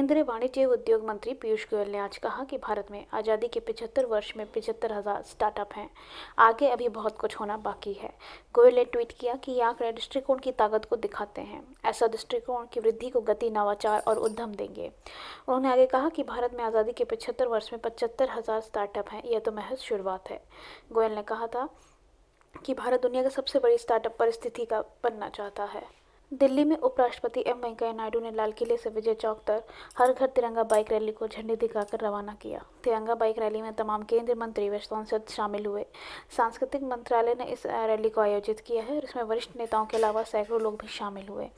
केंद्रीय वाणिज्य उद्योग मंत्री पीयूष गोयल ने आज कहा कि भारत में आज़ादी के 75 वर्ष में 75,000 स्टार्टअप हैं। आगे अभी बहुत कुछ होना बाकी है। गोयल ने ट्वीट किया कि ये आंकड़े दृष्टिकोण की ताकत को दिखाते हैं। ऐसा दृष्टिकोण की वृद्धि को गति, नवाचार और उद्यम देंगे। उन्होंने आगे कहा कि भारत में आज़ादी के 75 वर्ष में 75,000 स्टार्टअप हैं। यह तो महज शुरुआत है। गोयल ने कहा था कि भारत दुनिया का सबसे बड़ी स्टार्टअप परिस्थिति का बनना चाहता है। दिल्ली में उपराष्ट्रपति एम वेंकैया नायडू ने लाल किले से विजय चौक तक हर घर तिरंगा बाइक रैली को झंडी दिखाकर रवाना किया। तिरंगा बाइक रैली में तमाम केंद्रीय मंत्री व सांसद शामिल हुए। सांस्कृतिक मंत्रालय ने इस रैली को आयोजित किया है और इसमें वरिष्ठ नेताओं के अलावा सैकड़ों लोग भी शामिल हुए।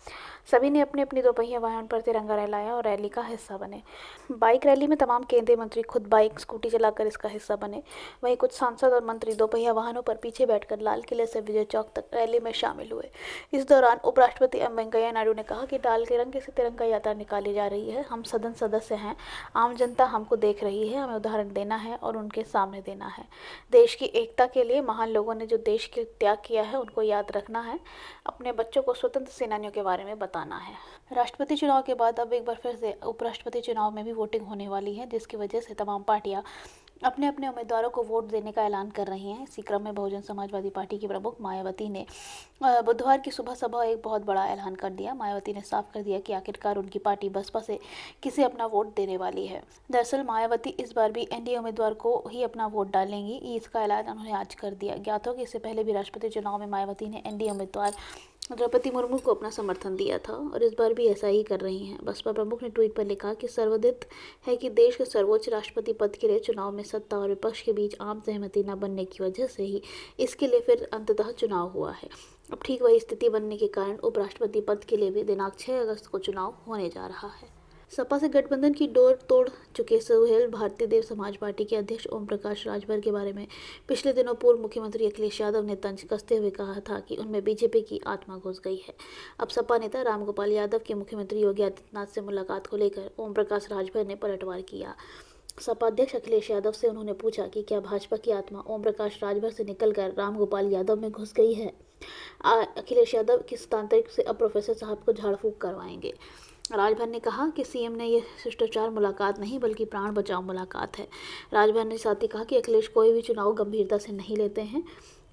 सभी ने अपने अपनी दोपहिया वाहन पर तिरंगा लहराया और रैली का हिस्सा बने। बाइक रैली में तमाम केंद्रीय मंत्री खुद बाइक, स्कूटी चलाकर इसका हिस्सा बने। वहीं कुछ सांसद और मंत्री दोपहिया वाहनों पर पीछे बैठकर लाल किले से विजय चौक तक रैली में शामिल हुए। इस दौरान उपराष्ट्रपति एम वेंकैया नायडू ने कहा कि लाल तिरंगे से तिरंगा यात्रा निकाली जा रही है। हम सदन सदस्य हैं, आम जनता हमको देख रही है, हमें उदाहरण देना है और उनके सामने देना है। देश की एकता के लिए महान लोगों ने जो देश के त्याग किया है उनको याद रखना है। अपने बच्चों को स्वतंत्र सेनानियों के बारे में बताना है। राष्ट्रपति चुनाव के बाद अब एक बार फिर से उपराष्ट्रपति चुनाव में भी वोटिंग होने वाली है, जिसकी वजह से तमाम पार्टियां अपने अपने उम्मीदवारों को वोट देने का ऐलान कर रही हैं। इसी क्रम में बहुजन समाजवादी पार्टी की प्रमुख मायावती ने बुधवार की सुबह एक बहुत बड़ा ऐलान कर दिया। मायावती ने साफ कर दिया कि आखिरकार उनकी पार्टी बसपा से किसे अपना वोट देने वाली है। दरअसल मायावती इस बार भी एनडीए उम्मीदवार को ही अपना वोट डालेंगी। इसका ऐलान उन्होंने आज कर दिया। ज्ञात हो कि इससे पहले भी राष्ट्रपति चुनाव में मायावती ने एनडीए उम्मीदवार द्रौपदी मुर्मू को अपना समर्थन दिया था और इस बार भी ऐसा ही कर रही हैं। बसपा प्रमुख ने ट्वीट पर लिखा कि सर्वोदित है कि देश के सर्वोच्च राष्ट्रपति पद के लिए चुनाव में सत्ता और विपक्ष के बीच आम सहमति न बनने की वजह से ही इसके लिए फिर अंततः चुनाव हुआ है। अब ठीक वही स्थिति बनने के कारण उपराष्ट्रपति पद के लिए भी दिनांक 6 अगस्त को चुनाव होने जा रहा है। सपा से गठबंधन की डोर तोड़ चुके सुहेल भारतीय देव समाज पार्टी के अध्यक्ष ओम प्रकाश राजभर के बारे में पिछले दिनों पूर्व मुख्यमंत्री अखिलेश यादव ने तंज कसते हुए कहा था कि उनमें बीजेपी की आत्मा घुस गई है। अब सपा नेता रामगोपाल यादव की मुख्यमंत्री योगी आदित्यनाथ से मुलाकात को लेकर ओम प्रकाश राजभर ने पलटवार किया। सपा अध्यक्ष अखिलेश यादव से उन्होंने पूछा कि क्या भाजपा की आत्मा ओम प्रकाश राजभर से निकलकर रामगोपाल यादव में घुस गई है। अखिलेश यादव किस तांत्रिक से अब प्रोफेसर साहब को झाड़ फूंक करवाएंगे। राजभर ने कहा कि सीएम ने यह शिष्टाचार मुलाकात नहीं बल्कि प्राण बचाओ मुलाकात है। राजभर ने साथ ही कहा कि अखिलेश कोई भी चुनाव गंभीरता से नहीं लेते हैं।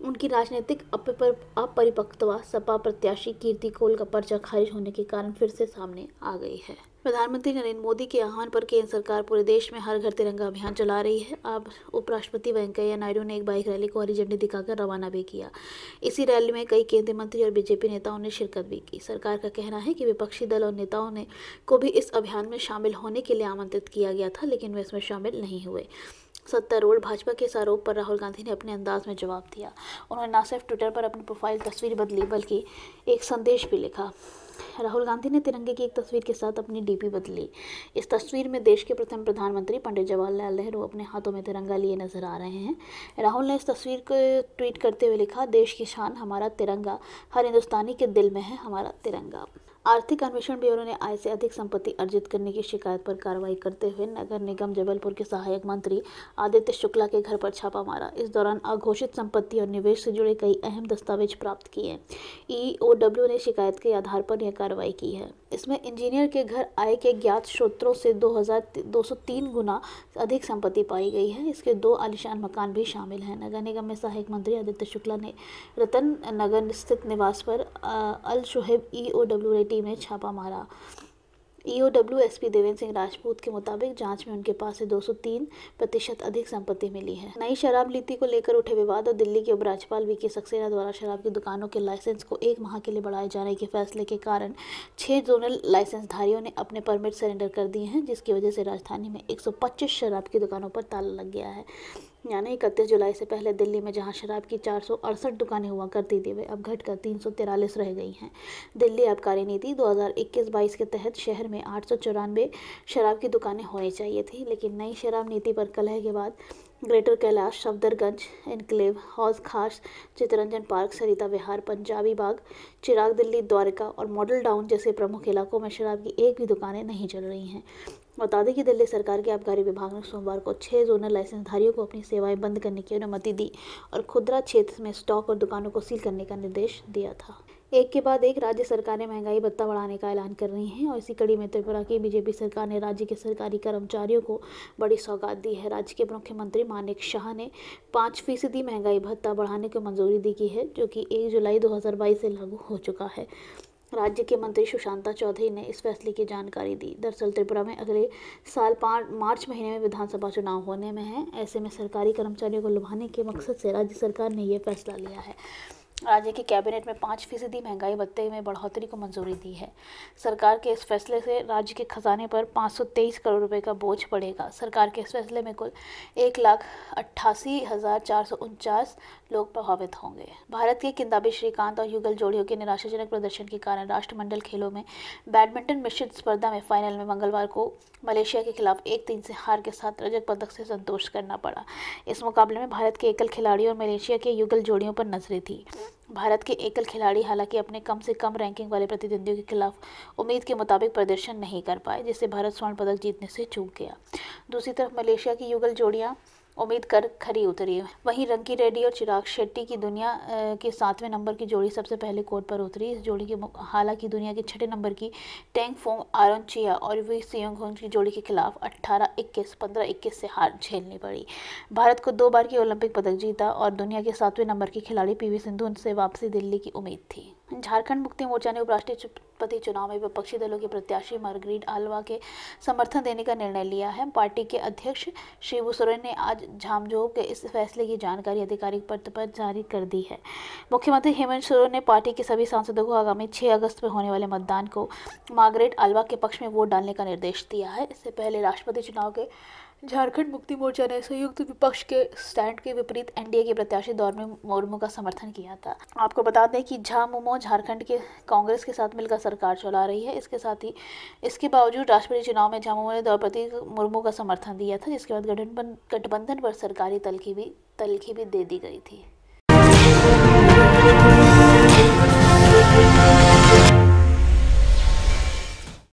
उनकी राजनीतिक अपरिपक्वता सपा प्रत्याशी कीर्ति कोल का पर्चा खारिज होने के कारण फिर से सामने आ गई है। प्रधानमंत्री नरेंद्र मोदी के आह्वान पर केंद्र सरकार पूरे देश में हर घर तिरंगा अभियान चला रही है। अब उपराष्ट्रपति वेंकैया नायडू ने एक बाइक रैली को हरी झंडी दिखाकर रवाना भी किया। इसी रैली में कई केंद्रीय मंत्री और बीजेपी नेताओं ने शिरकत भी की। सरकार का कहना है कि विपक्षी दल और नेताओं ने को भी इस अभियान में शामिल होने के लिए आमंत्रित किया गया था, लेकिन वे इसमें शामिल नहीं हुए। सत्तारूढ़ भाजपा के इस आरोप पर राहुल गांधी ने अपने अंदाज में जवाब दिया। उन्होंने न सिर्फ ट्विटर पर अपनी प्रोफाइल तस्वीर बदली बल्कि एक संदेश भी लिखा। राहुल गांधी ने तिरंगे की एक तस्वीर के साथ अपनी डीपी बदली। इस तस्वीर में देश के प्रथम प्रधानमंत्री पंडित जवाहरलाल नेहरू अपने हाथों में तिरंगा लिए नजर आ रहे हैं। राहुल ने इस तस्वीर को ट्वीट करते हुए लिखा, देश की शान हमारा तिरंगा, हर हिंदुस्तानी के दिल में है हमारा तिरंगा। आर्थिक अन्वेषण ब्यूरो ने आय से अधिक संपत्ति अर्जित करने की शिकायत पर कार्रवाई करते हुए नगर निगम जबलपुर के सहायक मंत्री आदित्य शुक्ला के घर पर छापा मारा। इस दौरान अघोषित संपत्ति और निवेश से जुड़े कई अहम दस्तावेज प्राप्त किए। ईओडब्ल्यू ने शिकायत के आधार पर यह कार्रवाई की है। इसमें इंजीनियर के घर आय के ज्ञात स्रोतों से 2203 गुना अधिक संपत्ति पाई गई है। इसके 2 आलीशान मकान भी शामिल हैं। नगर निगम में सहायक मंत्री आदित्य शुक्ला ने रतन नगर स्थित निवास पर अल शुहेब ईओडब्ल्यू टीम ने छापा मारा। ईओडब्ल्यू एसपी देवेंद्र सिंह राजपूत के मुताबिक जांच में उनके पास से 203% अधिक संपत्ति मिली है। नई शराब नीति को लेकर उठे विवाद और दिल्ली के उपराज्यपाल वीके सक्सेना द्वारा शराब की दुकानों के लाइसेंस को 1 माह के लिए बढ़ाए जाने के फैसले के कारण 6 जोनल लाइसेंसधारियों ने अपने परमिट सरेंडर कर दिए हैं, जिसकी वजह से राजधानी में 125 शराब की दुकानों पर ताला लग गया है। यानी 31 जुलाई से पहले दिल्ली में जहां शराब की 468 दुकानें हुआ करती थी, वे अब घटकर 343 रह गई हैं। दिल्ली आबकारी नीति 2021-22 के तहत शहर में 894 शराब की दुकानें होनी चाहिए थी, लेकिन नई शराब नीति पर कलह के बाद ग्रेटर कैलाश, सफदरगंज एनक्लेव, हौज खास, चित्तरंजन पार्क, सरिता विहार, पंजाबी बाग, चिराग दिल्ली, द्वारका और मॉडल टाउन जैसे प्रमुख इलाकों में शराब की एक भी दुकानें नहीं चल रही हैं। बता दें कि दिल्ली सरकार के आबकारी विभाग ने सोमवार को 6 जोनल लाइसेंसधारियों को अपनी सेवाएं बंद करने की अनुमति दी और खुदरा क्षेत्र में स्टॉक और दुकानों को सील करने का निर्देश दिया था। एक के बाद एक राज्य सरकारें महंगाई भत्ता बढ़ाने का ऐलान कर रही हैं और इसी कड़ी में त्रिपुरा की बीजेपी सरकार ने राज्य के सरकारी कर्मचारियों को बड़ी सौगात दी है। राज्य के मुख्यमंत्री मानेक शाह ने 5% महंगाई भत्ता बढ़ाने को मंजूरी दी है, जो कि 1 जुलाई 2022 से लागू हो चुका है। राज्य के मंत्री सुशांता चौधरी ने इस फैसले की जानकारी दी। दरअसल त्रिपुरा में अगले साल मार्च महीने में विधानसभा चुनाव होने में है। ऐसे में सरकारी कर्मचारियों को लुभाने के मकसद से राज्य सरकार ने यह फैसला लिया है। राज्य की कैबिनेट में 5% महंगाई भत्ते में बढ़ोतरी को मंजूरी दी है। सरकार के इस फैसले से राज्य के खजाने पर 523 करोड़ रुपए का बोझ पड़ेगा। सरकार के इस फैसले में कुल 1,88,449 लोग प्रभावित होंगे। भारत के किदांबी श्रीकांत और युगल जोड़ियों के निराशाजनक प्रदर्शन के कारण राष्ट्रमंडल खेलों में बैडमिंटन मिश्रित स्पर्धा में फाइनल में मंगलवार को मलेशिया के खिलाफ 1-3 से हार के साथ रजत पदक से संतोष करना पड़ा। इस मुकाबले में भारत के एकल खिलाड़ी और मलेशिया के युगल जोड़ियों पर नजरें थी। भारत के एकल खिलाड़ी हालांकि अपने कम से कम रैंकिंग वाले प्रतिद्वंदियों के खिलाफ उम्मीद के मुताबिक प्रदर्शन नहीं कर पाए, जिससे भारत स्वर्ण पदक जीतने से चूक गया। दूसरी तरफ मलेशिया की युगल जोड़ियां उम्मीद कर खरी उतरी। वहीं रंकी रेड्डी और चिराग शेट्टी की दुनिया के 7वें नंबर की जोड़ी सबसे पहले कोर्ट पर उतरी। इस जोड़ी के हालांकि दुनिया के 6ठे नंबर की टेंग फोंग आरन चिया और वी सियोंग की जोड़ी के खिलाफ 18-21, 15-21 से हार झेलनी पड़ी। भारत को 2 बार की ओलंपिक पदक जीता और दुनिया के 7वें नंबर की खिलाड़ी पीवी सिंधु से वापसी दिल्ली की उम्मीद थी। झारखंड मुक्ति मोर्चा ने उपराष्ट्रपति चुनाव में विपक्षी दलों के प्रत्याशी मार्गरेट आल्वा के समर्थन देने का निर्णय लिया है। पार्टी के अध्यक्ष शिबू सोरेन ने आज झामझोंक के इस फैसले की जानकारी आधिकारिक पत्र पर जारी कर दी है। मुख्यमंत्री हेमंत सोरेन ने पार्टी के सभी सांसदों को आगामी 6 अगस्त में होने वाले मतदान को मार्गरेट आल्वा के पक्ष में वोट डालने का निर्देश दिया है। इससे पहले राष्ट्रपति चुनाव के झारखंड मुक्ति मोर्चा ने संयुक्त विपक्ष के स्टैंड के विपरीत एनडीए के प्रत्याशी दौर मुर्मू का समर्थन किया था। आपको बता दें कि झामुमो झारखंड के कांग्रेस के साथ मिलकर सरकार चला रही है। इसके साथ ही इसके बावजूद राष्ट्रपति चुनाव में झामुमो ने द्रौपदी मुर्मू का समर्थन दिया था, जिसके बाद गठबंधन पर सरकारी तलखी भी दे दी गई थी।